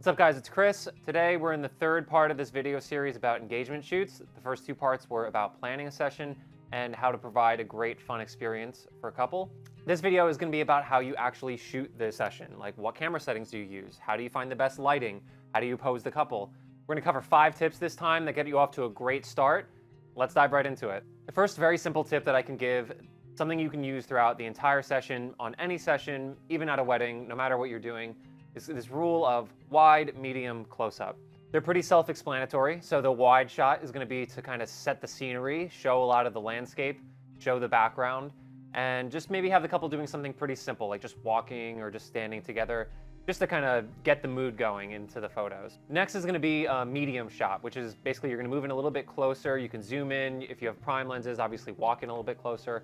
What's up guys, it's Chris. Today we're in the third part of this video series about engagement shoots. The first two parts were about planning a session and how to provide a great fun experience for a couple. This video is going to be about how you actually shoot the session, like what camera settings do you use, how do you find the best lighting, how do you pose the couple. We're going to cover 5 tips this time that get you off to a great start. Let's dive right into it. The first very simple tip that I can give, something you can use throughout the entire session, on any session, even at a wedding, no matter what you're doing, is this rule of wide, medium, close-up. They're pretty self-explanatory. So the wide shot is going to be to kind of set the scenery, show a lot of the landscape, show the background, and just maybe have the couple doing something pretty simple, like just walking or just standing together, just to kind of get the mood going into the photos. Next is going to be a medium shot, which is basically you're going to move in a little bit closer. You can zoom in. If you have prime lenses, obviously walk in a little bit closer.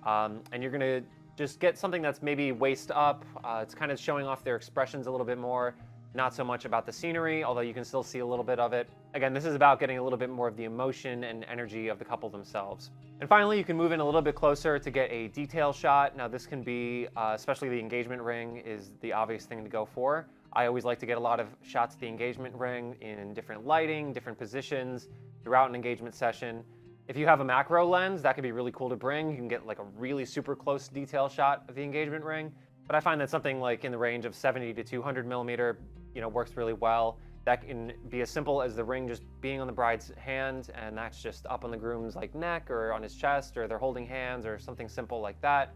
And you're going to just get something that's maybe waist up. It's kind of showing off their expressions a little bit more, not so much about the scenery, although you can still see a little bit of it. Again, this is about getting a little bit more of the emotion and energy of the couple themselves. And finally, you can move in a little bit closer to get a detail shot. Now this can be, especially the engagement ring is the obvious thing to go for. I always like to get a lot of shots of the engagement ring in different lighting, different positions throughout an engagement session. If you have a macro lens, that could be really cool to bring. You can get like a really super close detail shot of the engagement ring. But I find that something like in the range of 70 to 200 millimeter, works really well. That can be as simple as the ring just being on the bride's hand, and that's just up on the groom's like neck or on his chest, or they're holding hands or something simple like that.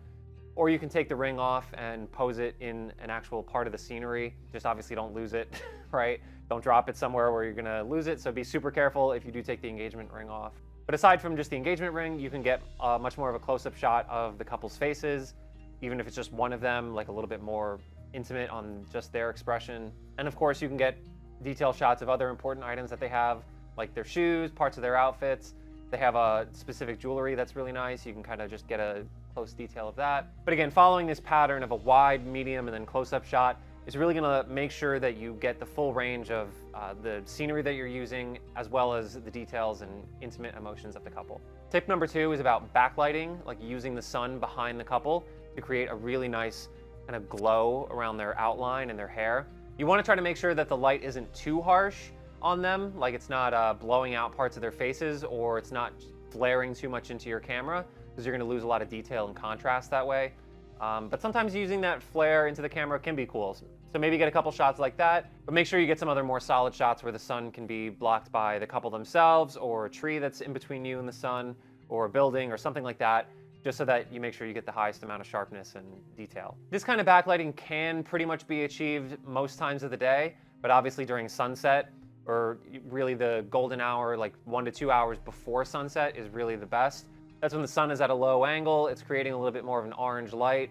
Or you can take the ring off and pose it in an actual part of the scenery. Just obviously don't lose it, right? Don't drop it somewhere where you're gonna lose it. So be super careful if you do take the engagement ring off. But aside from just the engagement ring, you can get much more of a close-up shot of the couple's faces, even if it's just one of them, like a little bit more intimate on just their expression. And of course, you can get detail shots of other important items that they have, like their shoes, parts of their outfits. They have a specific jewelry that's really nice. You can kind of just get a close detail of that. But again, following this pattern of a wide, medium, and then close-up shot is really gonna make sure that you get the full range of the scenery that you're using, as well as the details and intimate emotions of the couple. Tip number 2 is about backlighting, like using the sun behind the couple to create a really nice kind of glow around their outline and their hair. You wanna try to make sure that the light isn't too harsh on them, like it's not blowing out parts of their faces, or it's not flaring too much into your camera, because you're gonna lose a lot of detail and contrast that way. But sometimes using that flare into the camera can be cool. So maybe get a couple shots like that, but make sure you get some other more solid shots where the sun can be blocked by the couple themselves, or a tree that's in between you and the sun, or a building or something like that, just so that you make sure you get the highest amount of sharpness and detail. This kind of backlighting can pretty much be achieved most times of the day, but obviously during sunset, or really the golden hour, like 1 to 2 hours before sunset, is really the best. That's when the sun is at a low angle. It's creating a little bit more of an orange light.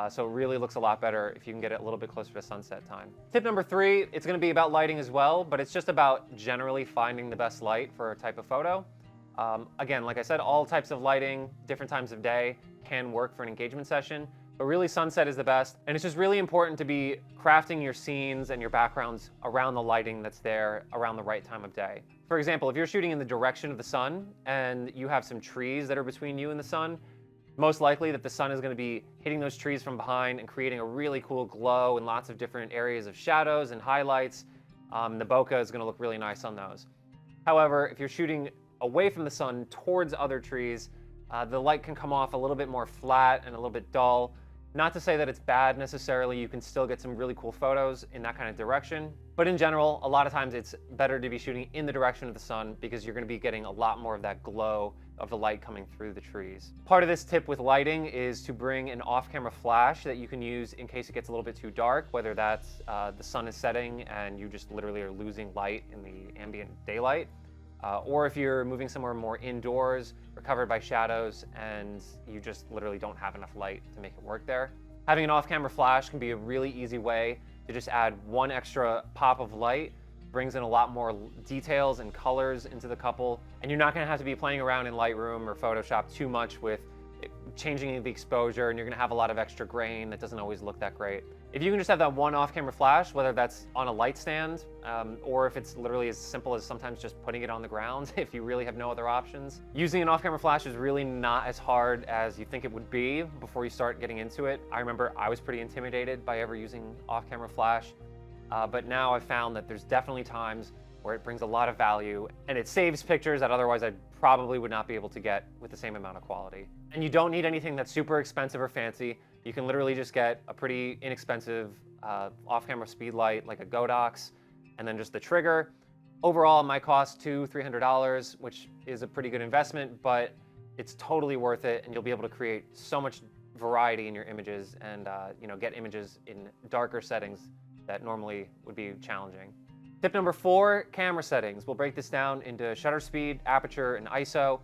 So it really looks a lot better if you can get it a little bit closer to sunset time. Tip number 3, it's gonna be about lighting as well, but it's just about generally finding the best light for a type of photo. Again, like I said, all types of lighting, different times of day can work for an engagement session, but really sunset is the best. And it's just really important to be crafting your scenes and your backgrounds around the lighting that's there around the right time of day. For example, if you're shooting in the direction of the sun and you have some trees that are between you and the sun, most likely that the sun is going to be hitting those trees from behind and creating a really cool glow in lots of different areas of shadows and highlights. The bokeh is going to look really nice on those. However, if you're shooting away from the sun towards other trees, the light can come off a little bit more flat and a little bit dull. Not to say that it's bad necessarily, you can still get some really cool photos in that kind of direction. But in general, a lot of times it's better to be shooting in the direction of the sun, because you're gonna be getting a lot more of that glow of the light coming through the trees. Part of this tip with lighting is to bring an off-camera flash that you can use in case it gets a little bit too dark, whether that's the sun is setting and you just literally are losing light in the ambient daylight. Or if you're moving somewhere more indoors or covered by shadows and you just literally don't have enough light to make it work there. Having an off-camera flash can be a really easy way to just add one extra pop of light, brings in a lot more details and colors into the couple, and you're not gonna have to be playing around in Lightroom or Photoshop too much with changing the exposure, and you're gonna have a lot of extra grain that doesn't always look that great. If you can just have that one off-camera flash, whether that's on a light stand, or if it's literally as simple as sometimes just putting it on the ground, if you really have no other options. Using an off-camera flash is really not as hard as you think it would be before you start getting into it. I remember I was pretty intimidated by ever using off-camera flash. but now I've found that there's definitely times where it brings a lot of value and it saves pictures that otherwise I probably would not be able to get with the same amount of quality. And you don't need anything that's super expensive or fancy. You can literally just get a pretty inexpensive off-camera speed light like a Godox, and then just the trigger. Overall, it might cost $200–300, which is a pretty good investment, but it's totally worth it, and you'll be able to create so much variety in your images and get images in darker settings that normally would be challenging. Tip number 4, camera settings. We'll break this down into shutter speed, aperture, and ISO,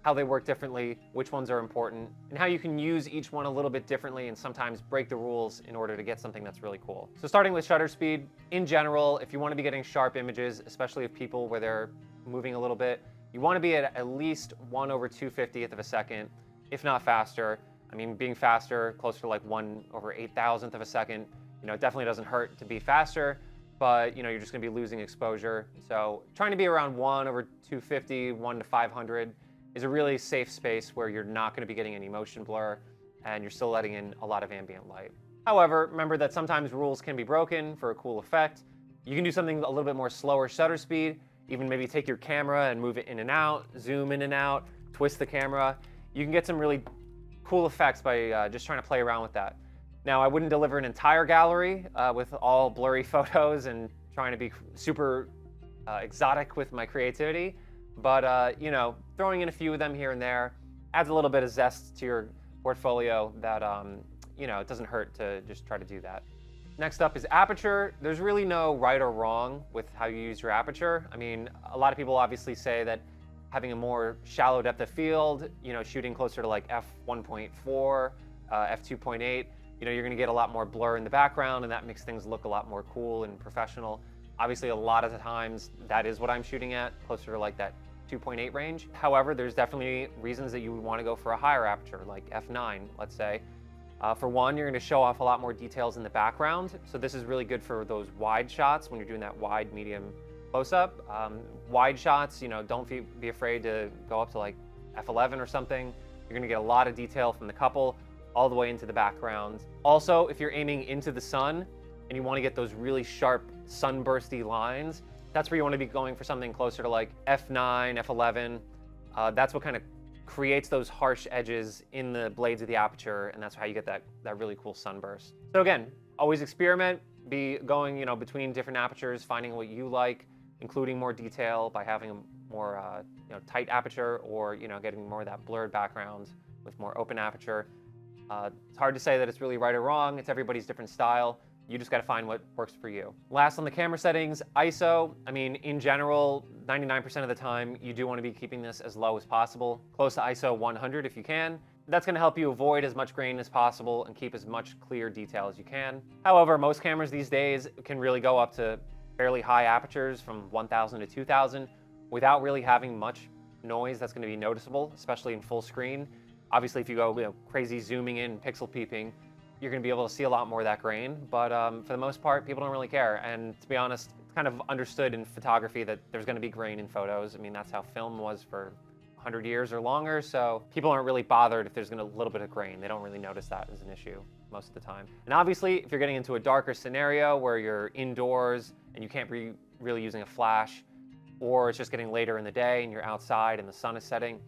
how they work differently, which ones are important, and how you can use each one a little bit differently and sometimes break the rules in order to get something that's really cool. So starting with shutter speed, in general, if you want to be getting sharp images, especially of people where they're moving a little bit, you want to be at least 1/250th of a second, if not faster. I mean, being faster, closer to like 1/8000th of a second, it definitely doesn't hurt to be faster, but you're just gonna be losing exposure. So trying to be around 1/250, 1/500 is a really safe space where you're not gonna be getting any motion blur and you're still letting in a lot of ambient light. However, remember that sometimes rules can be broken for a cool effect. You can do something a little bit more slower shutter speed, even maybe take your camera and move it in and out, zoom in and out, twist the camera. You can get some really cool effects by just trying to play around with that. Now, I wouldn't deliver an entire gallery with all blurry photos and trying to be super exotic with my creativity, but throwing in a few of them here and there adds a little bit of zest to your portfolio that it doesn't hurt to just try to do that. Next up is aperture. There's really no right or wrong with how you use your aperture. I mean, a lot of people obviously say that having a more shallow depth of field, shooting closer to like f1.4, f2.8, you're gonna get a lot more blur in the background, and that makes things look a lot more cool and professional. Obviously, a lot of the times, that is what I'm shooting at, closer to like that 2.8 range. However, there's definitely reasons that you would wanna go for a higher aperture, like f9, let's say. For one, you're gonna show off a lot more details in the background. So this is really good for those wide shots when you're doing that wide, medium, close-up. Wide shots, don't be afraid to go up to like f11 or something. You're gonna get a lot of detail from the couple all the way into the background. Also, if you're aiming into the sun and you wanna get those really sharp sunbursty lines, that's where you wanna be going for something closer to like f9, f11. That's what kind of creates those harsh edges in the blades of the aperture, and that's how you get that really cool sunburst. So again, always experiment, be going between different apertures, finding what you like, including more detail by having a more tight aperture, or getting more of that blurred background with more open aperture. It's hard to say that it's really right or wrong. It's everybody's different style. You just got to find what works for you. Last on the camera settings, ISO. I mean, in general, 99% of the time, you do want to be keeping this as low as possible, close to ISO 100 if you can. That's going to help you avoid as much grain as possible and keep as much clear detail as you can. However, most cameras these days can really go up to fairly high apertures from 1000 to 2000 without really having much noise that's going to be noticeable, especially in full screen. Obviously, if you go crazy zooming in, pixel peeping, you're going to be able to see a lot more of that grain. But for the most part, people don't really care. And to be honest, it's kind of understood in photography that there's going to be grain in photos. I mean, that's how film was for 100 years or longer. So people aren't really bothered if there's a little bit of grain. They don't really notice that as an issue most of the time. And obviously, if you're getting into a darker scenario where you're indoors and you can't be really using a flash, or it's just getting later in the day and you're outside and the sun is setting,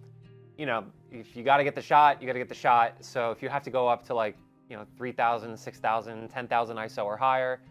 if you got to get the shot, you got to get the shot. So if you have to go up to like 3,000, 6,000, 10,000 ISO or higher,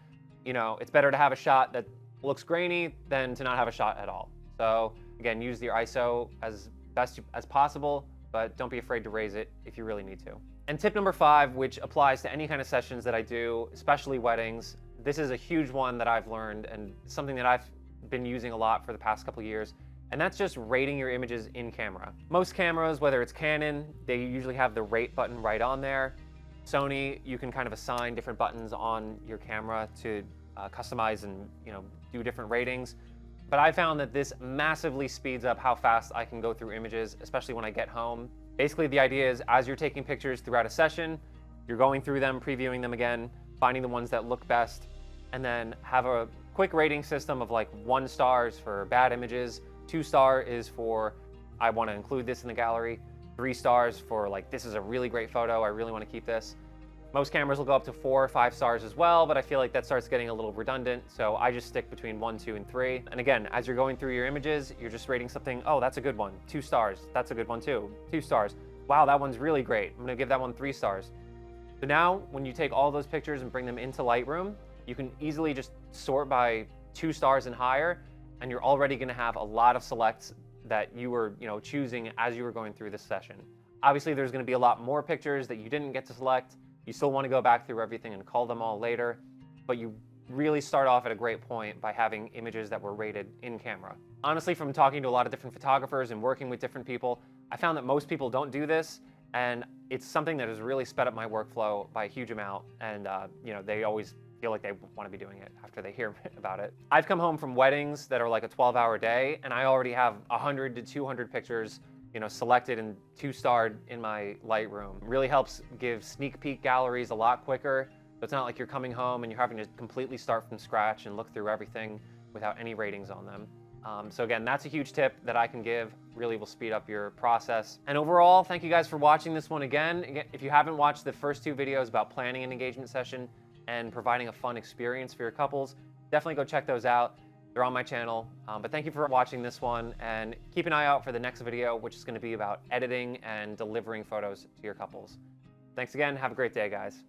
it's better to have a shot that looks grainy than to not have a shot at all. So again, use your ISO as best as possible, but don't be afraid to raise it if you really need to. And tip number 5, which applies to any kind of sessions that I do, especially weddings. This is a huge one that I've learned and something that I've been using a lot for the past couple of years. And that's just rating your images in camera. Most cameras, whether it's Canon, they usually have the rate button right on there. Sony, you can kind of assign different buttons on your camera to customize and do different ratings. But I found that this massively speeds up how fast I can go through images, especially when I get home. Basically, the idea is as you're taking pictures throughout a session, you're going through them, previewing them again, finding the ones that look best, and then have a quick rating system of like 1 star is for bad images, 2 star is for I want to include this in the gallery, 3 stars for like this is a really great photo, I really want to keep this. Most cameras will go up to 4 or 5 stars as well, but I feel like that starts getting a little redundant, so I just stick between 1, 2, and 3. And again, as you're going through your images, you're just rating something, oh, that's a good one, 2 stars. That's a good one too, 2 stars. Wow, that one's really great. I'm gonna give that one 3 stars. So now, when you take all those pictures and bring them into Lightroom, you can easily just sort by 2 stars and higher, and you're already gonna have a lot of selects that you were, choosing as you were going through this session. Obviously, there's gonna be a lot more pictures that you didn't get to select. You still want to go back through everything and cull them all later, but you really start off at a great point by having images that were rated in camera. Honestly, from talking to a lot of different photographers and working with different people, I found that most people don't do this, and it's something that has really sped up my workflow by a huge amount, and they always feel like they want to be doing it after they hear about it. I've come home from weddings that are like a 12-hour day, and I already have 100 to 200 pictures selected and 2-starred in my Lightroom. It really helps give sneak peek galleries a lot quicker. So it's not like you're coming home and you're having to completely start from scratch and look through everything without any ratings on them. So again, that's a huge tip that I can give. Really will speed up your process. And overall, thank you guys for watching this one again. If you haven't watched the first 2 videos about planning an engagement session and providing a fun experience for your couples, definitely go check those out. They're on my channel, but thank you for watching this one, and keep an eye out for the next video, which is going to be about editing and delivering photos to your couples. Thanks again. Have a great day, guys.